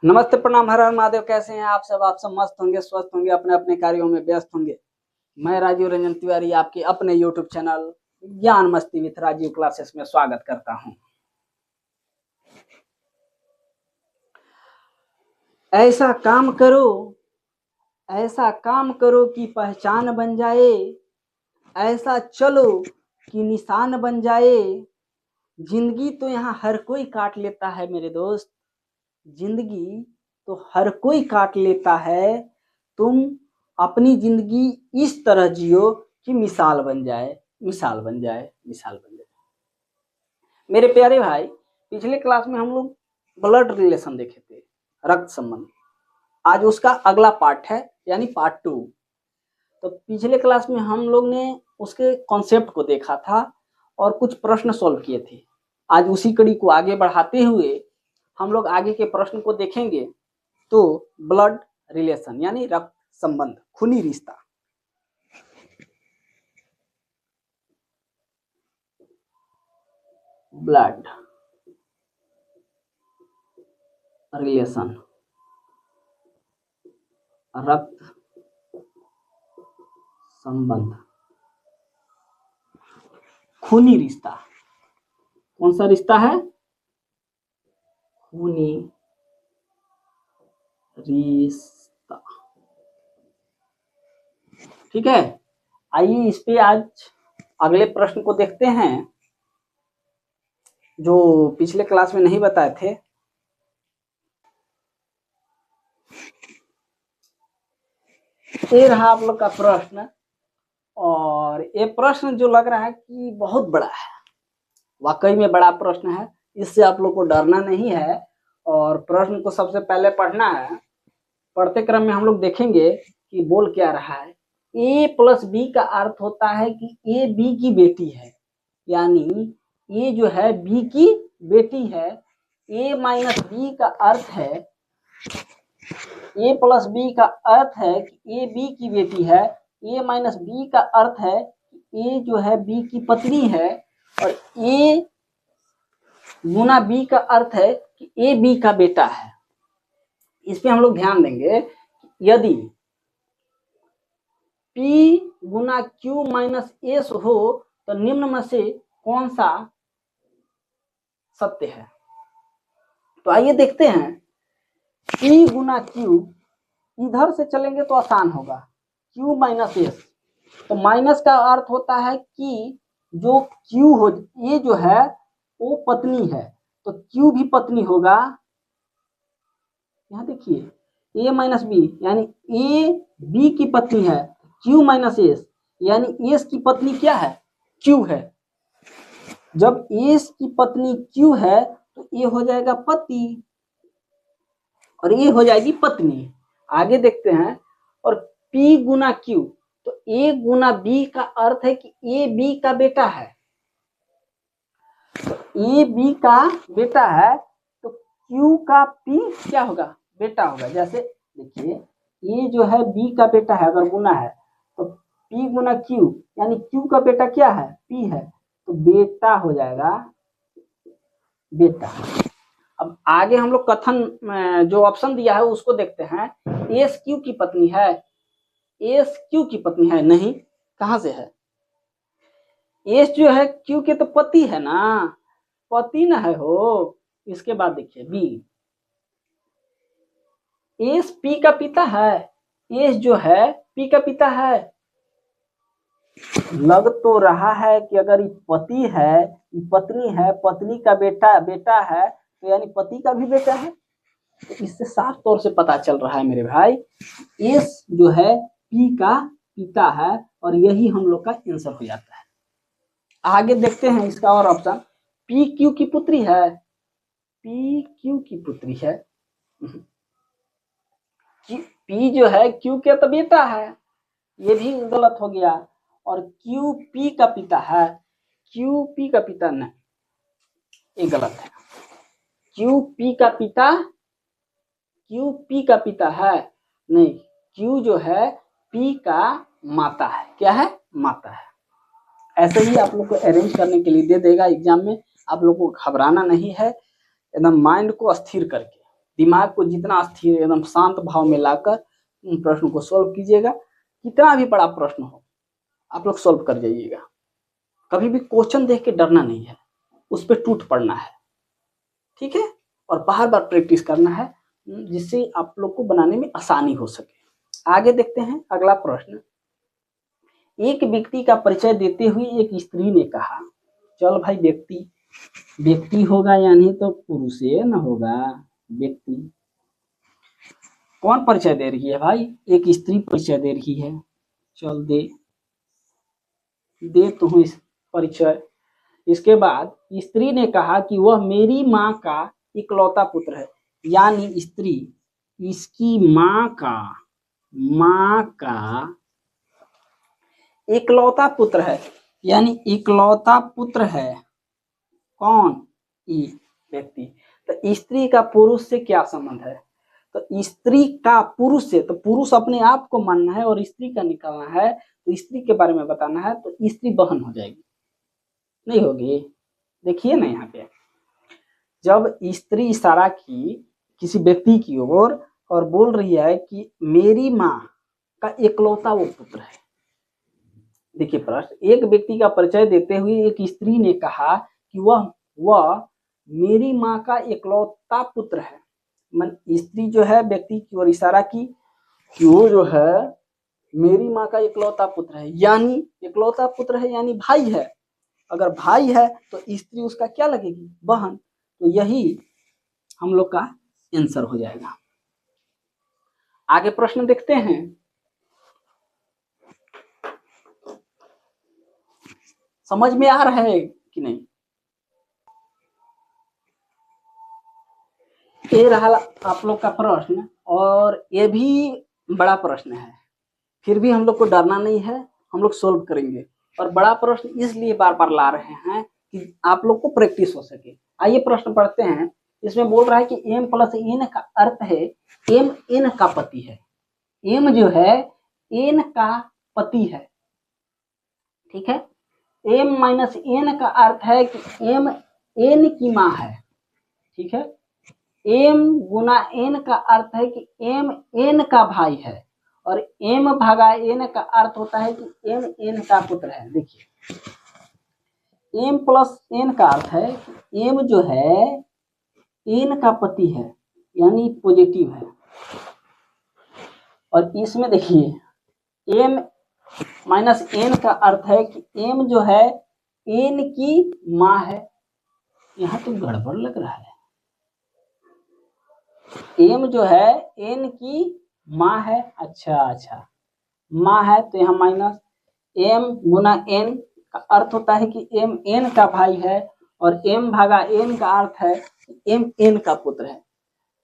नमस्ते, प्रणाम, हर हर महादेव। कैसे हैं आप सब मस्त होंगे, स्वस्थ होंगे, अपने अपने कार्यों में व्यस्त होंगे। मैं राजीव रंजन तिवारी आपके अपने यूट्यूब चैनल ज्ञान मस्ती विथ राजीव क्लासेस में स्वागत करता हूं। ऐसा काम करो कि पहचान बन जाए, ऐसा चलो कि निशान बन जाए। जिंदगी तो यहाँ हर कोई काट लेता है मेरे दोस्त, जिंदगी तो हर कोई काट लेता है। तुम अपनी जिंदगी इस तरह जियो कि मिसाल बन जाए, मिसाल बन जाए, मिसाल बन जाए। मेरे प्यारे भाई, पिछले क्लास में हम लोग ब्लड रिलेशन देखे थे, रक्त संबंध। आज उसका अगला पार्ट है, यानी पार्ट 2। तो पिछले क्लास में हम लोग ने उसके कॉन्सेप्ट को देखा था और कुछ प्रश्न सॉल्व किए थे। आज उसी कड़ी को आगे बढ़ाते हुए हम लोग आगे के प्रश्न को देखेंगे। तो ब्लड रिलेशन यानी रक्त संबंध, खूनी रिश्ता। ब्लड रिलेशन, रक्त संबंध, खूनी रिश्ता। कौन सा रिश्ता है? खूनी रिश्ता। ठीक है, आइए इस पे आज अगले प्रश्न को देखते हैं जो पिछले क्लास में नहीं बताए थे। ये रहा आप लोग का प्रश्न, और ये प्रश्न जो लग रहा है कि बहुत बड़ा है, वाकई में बड़ा प्रश्न है। इससे आप लोग को डरना नहीं है और प्रश्न को सबसे पहले पढ़ना है। पढ़ते क्रम में हम लोग देखेंगे कि बोल क्या रहा है। ए प्लस बी का अर्थ होता है कि ए बी की बेटी है, यानी ए जो है बी की बेटी है। ए माइनस बी का अर्थ है, ए प्लस बी का अर्थ है कि ए बी की बेटी है। ए माइनस बी का अर्थ है कि ए जो है बी की पत्नी है, और ए गुना बी का अर्थ है कि ए बी का बेटा है। इस पे हम लोग ध्यान देंगे। यदि P गुना Q माइनस एस हो तो निम्न में से कौन सा सत्य है? तो आइए देखते हैं। P गुना Q, इधर से चलेंगे तो आसान होगा, Q माइनस एस। तो माइनस का अर्थ होता है कि जो Q हो, ये जो है वो पत्नी है, तो Q भी पत्नी होगा। यहाँ देखिए, ए माइनस बी यानी ए बी की पत्नी है, Q माइनस एस यानी एस की पत्नी क्या है? Q है। जब एस की पत्नी Q है तो ये हो जाएगा पति और ये हो जाएगी पत्नी। आगे देखते हैं। और P गुना Q, तो A गुना B का अर्थ है कि ए बी का बेटा है। तो ए बी का बेटा है तो Q का P क्या होगा? बेटा होगा। जैसे देखिए, ये जो है बी का बेटा है, अगर गुना है तो P गुना Q यानी Q का बेटा क्या है? P है, तो बेटा हो जाएगा, बेटा। अब आगे हम लोग कथन जो ऑप्शन दिया है उसको देखते हैं। एस क्यू की पत्नी है, एस क्यू की पत्नी है नहीं, कहां से है? एस जो है क्यू के तो पति है ना, पति ना है हो। इसके बाद देखिए बी, एस पी का पिता है, एस जो है पी का पिता है। लग तो रहा है कि अगर ये पति है, ये पत्नी है, पत्नी का बेटा बेटा है, तो यानी पति का भी बेटा है। तो इससे साफ तौर से पता चल रहा है मेरे भाई, एस जो है पी का पिता है, और यही हम लोग का आंसर हो जाता है। आगे देखते हैं इसका और ऑप्शन। पी क्यू की पुत्री है, पी क्यू की पुत्री है। पी जो है क्यू के तो बेटा है, ये भी गलत हो गया। और क्यू पी का पिता है, क्यू पी का पिता नहीं, ये गलत है। क्यू पी का पिता, क्यू पी का पिता है नहीं, क्यू जो है पी का माता है। क्या है? माता है। ऐसे ही आप लोग को अरेंज करने के लिए दे देगा एग्जाम में, आप लोग को घबराना नहीं है, एकदम माइंड को स्थिर करके। दिमाग को जितना स्थिर एकदम शांत भाव में लाकर प्रश्न को सॉल्व कीजिएगा। कितना भी बड़ा प्रश्न हो आप लोग सॉल्व कर जाइएगा। कभी भी क्वेश्चन देख के डरना नहीं है, उस पर टूट पड़ना है, ठीक है। और बार बार प्रैक्टिस करना है जिससे आप लोग को बनाने में आसानी हो सके। आगे देखते हैं अगला प्रश्न। एक व्यक्ति का परिचय देते हुए एक स्त्री ने कहा, चल भाई व्यक्ति होगा यानी तो पुरुष न होगा। व्यक्ति कौन परिचय दे रही है भाई? एक स्त्री परिचय दे रही है। चल दे तो हूँ इस परिचय। इसके बाद स्त्री ने कहा कि वह मेरी माँ का इकलौता पुत्र है, यानी स्त्री इसकी माँ का इकलौता पुत्र है, यानी इकलौता पुत्र है। कौन? ये व्यक्ति। तो स्त्री का पुरुष से क्या संबंध है? तो स्त्री का पुरुष से, तो पुरुष अपने आप को मानना है और स्त्री का निकालना है, तो स्त्री के बारे में बताना है, तो स्त्री बहन हो जाएगी, नहीं होगी। देखिए ना यहाँ पे, जब स्त्री इशारा की किसी व्यक्ति की ओर और बोल रही है कि मेरी माँ का इकलौता वो पुत्र है। देखिए प्रश्न, एक व्यक्ति का परिचय देते हुए एक स्त्री ने कहा कि वह मेरी माँ का इकलौता पुत्र है। मन स्त्री जो है व्यक्ति की ओर इशारा की कि वो जो है मेरी माँ का इकलौता पुत्र है, यानी इकलौता पुत्र है यानी भाई है। अगर भाई है तो स्त्री उसका क्या लगेगी? बहन। तो यही हम लोग का आंसर हो जाएगा। आगे प्रश्न देखते हैं। समझ में आ रहा है कि नहीं? ये रहा आप लोग का प्रश्न, और ये भी बड़ा प्रश्न है, फिर भी हम लोग को डरना नहीं है, हम लोग सोल्व करेंगे। और बड़ा प्रश्न इसलिए बार बार ला रहे हैं कि आप लोग को प्रैक्टिस हो सके। आइए प्रश्न पढ़ते हैं। इसमें बोल रहा है कि m प्लस n का अर्थ है m n का पति है। m जो है n का पति है, ठीक है। m माइनस n का अर्थ है कि m n की माँ है, ठीक है। m गुना n का अर्थ है कि m n का भाई है, और m भागा n का अर्थ होता है कि m n का पुत्र है। देखिए m प्लस n का अर्थ है कि m जो है n का पति है, यानी पॉजिटिव है। और इसमें देखिए m माइनस n का अर्थ है कि m जो है n की माँ है। यहाँ तो गड़बड़ लग रहा है। m जो है n की माँ है, अच्छा माँ है, तो यहाँ माइनस m गुना n का अर्थ होता है कि m n का भाई है, और m भागा n का अर्थ है कि m n का पुत्र है।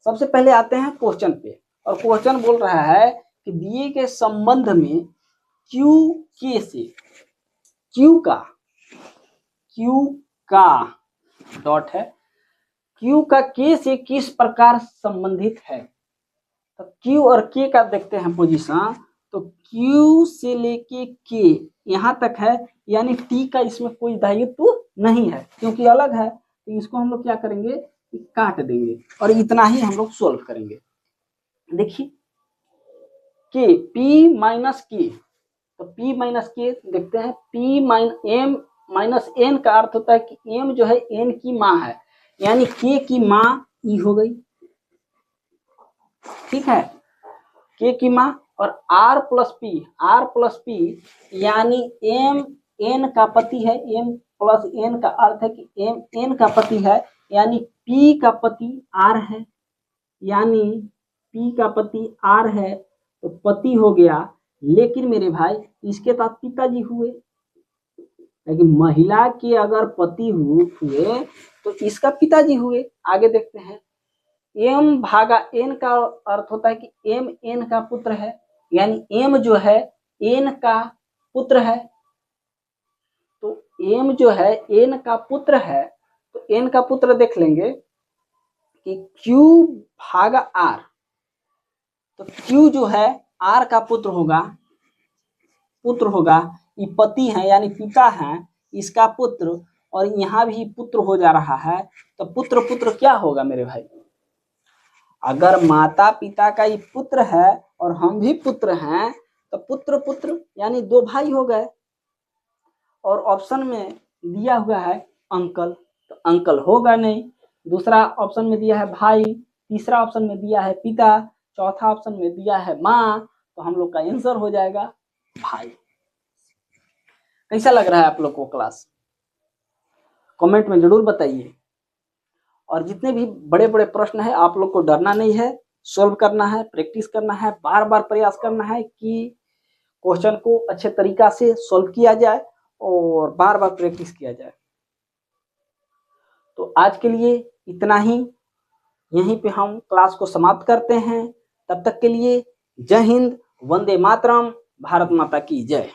सबसे पहले आते हैं क्वेश्चन पे, और क्वेश्चन बोल रहा है कि दिए के संबंध में q k से q का डॉट है, q का k से किस प्रकार संबंधित है। तो q और k का देखते हैं पोजीशन। तो q से लेके k यहाँ तक है, यानी t का इसमें कोई दायित्व नहीं है क्योंकि अलग है। तो इसको हम लोग क्या करेंगे, काट देंगे, और इतना ही हम लोग सोल्व करेंगे। देखिए k p माइनस k, तो p माइनस k देखते हैं। p m माइनस n का अर्थ होता है कि m जो है n की माँ है, यानी k की माँ e हो गई, ठीक है, k की माँ। और r प्लस p यानी m n का पति है। m प्लस n का अर्थ है कि m n का पति है, यानी p का पति r है, यानी p का पति r है, तो पति हो गया। लेकिन मेरे भाई इसके साथ पिताजी हुए, लेकिन महिला के अगर पति हुए तो इसका पिताजी हुए। आगे देखते हैं। m भागा n का अर्थ होता है कि m n का पुत्र है, यानी m जो है n का पुत्र है। तो m जो है n का पुत्र है, तो n का पुत्र देख लेंगे कि q भागा r, तो q जो है r का पुत्र होगा। ये पति है यानी पिता है, इसका पुत्र, और यहाँ भी पुत्र हो जा रहा है, तो पुत्र क्या होगा मेरे भाई? अगर माता पिता का ही पुत्र है और हम भी पुत्र हैं तो पुत्र पुत्र यानी दो भाई हो गए। और ऑप्शन में दिया हुआ है अंकल, तो अंकल होगा नहीं। दूसरा ऑप्शन में दिया है भाई, तीसरा ऑप्शन में दिया है पिता, चौथा ऑप्शन में दिया है माँ, तो हम लोग का आंसर हो जाएगा भाई। कैसा लग रहा है आप लोग को क्लास? कमेंट में जरूर बताइए। और जितने भी बड़े बड़े प्रश्न है आप लोग को डरना नहीं है, सोल्व करना है, प्रैक्टिस करना है, बार बार प्रयास करना है कि क्वेश्चन को अच्छे तरीका से सोल्व किया जाए और बार बार प्रैक्टिस किया जाए। तो आज के लिए इतना ही, यहीं पे हम क्लास को समाप्त करते हैं। तब तक के लिए जय हिंद, वंदे मातरम, भारत माता की जय।